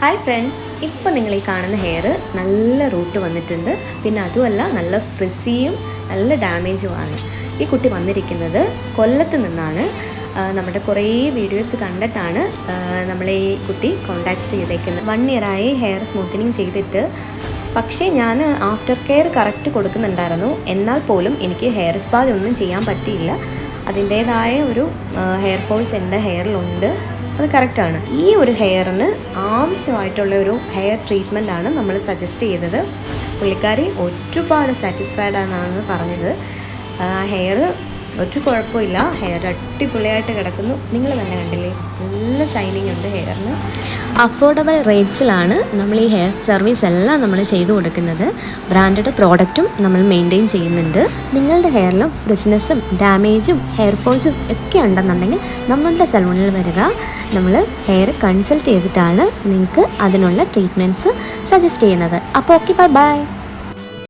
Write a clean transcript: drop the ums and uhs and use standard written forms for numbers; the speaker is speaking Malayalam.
ഹായ് ഫ്രണ്ട്സ്, ഇപ്പോൾ നിങ്ങൾ ഈ കാണുന്ന ഹെയർ നല്ല റൂട്ട് വന്നിട്ടുണ്ട്. പിന്നെ അതുമല്ല നല്ല ഫ്രിസിയും നല്ല ഡാമേജുമാണ്. ഈ കുട്ടി വന്നിരിക്കുന്നത് കൊല്ലത്ത് നിന്നാണ്. നമ്മുടെ കുറേ വീഡിയോസ് കണ്ടിട്ടാണ് നമ്മളെ ഈ കുട്ടി കോണ്ടാക്ട് ചെയ്തേക്കുന്നത്. 1 ഇയറായി ഹെയർ സ്മൂത്തനിങ് ചെയ്തിട്ട്. പക്ഷേ ഞാൻ ആഫ്റ്റർ കെയർ കറക്റ്റ് കൊടുക്കുന്നുണ്ടായിരുന്നു. എന്നാൽ പോലും എനിക്ക് ഹെയർ സ്പാ ഒന്നും ചെയ്യാൻ പറ്റിയില്ല. അതിൻ്റേതായ ഒരു ഹെയർ ഫോൾസ് എൻ്റെ ഹെയറിലുണ്ട്. അത് കറക്റ്റാണ്. ഈ ഒരു ഹെയറിന് ആവശ്യമായിട്ടുള്ള ഒരു ഹെയർ ട്രീറ്റ്മെൻറ്റാണ് നമ്മൾ സജസ്റ്റ് ചെയ്തത്. പുള്ളിക്കാരി ഒരുപാട് സാറ്റിസ്ഫൈഡ് ആണെന്നാണ് പറഞ്ഞത്. ഹെയർ ഒരു കുഴപ്പമില്ല, ഹെയർ അടിപൊളിയായിട്ട് കിടക്കുന്നു. നിങ്ങൾ തന്നെ കണ്ടില്ലേ, നല്ല ഷൈനിങ് ഉണ്ട് ഹെയറിന്. അഫോർഡബിൾ റേറ്റ്സിലാണ് നമ്മൾ ഈ ഹെയർ സർവീസ് എല്ലാം നമ്മൾ ചെയ്തു കൊടുക്കുന്നത്. ബ്രാൻഡഡ് പ്രോഡക്റ്റും നമ്മൾ മെയിൻറ്റെയിൻ ചെയ്യുന്നുണ്ട്. നിങ്ങളുടെ ഹെയറിലും ഫ്രിസ്നെസ്സും ഡാമേജും ഹെയർ ഫോൾസും ഒക്കെ ഉണ്ടെന്നുണ്ടെങ്കിൽ നമ്മളുടെ സലൂണിൽ വരിക. നമ്മൾ ഹെയർ കൺസൾട്ട് ചെയ്തിട്ടാണ് നിങ്ങൾക്ക് അതിനുള്ള ട്രീറ്റ്മെൻറ്റ്സ് സജസ്റ്റ് ചെയ്യുന്നത്. അപ്പോൾ ഓക്കെ, ബൈ.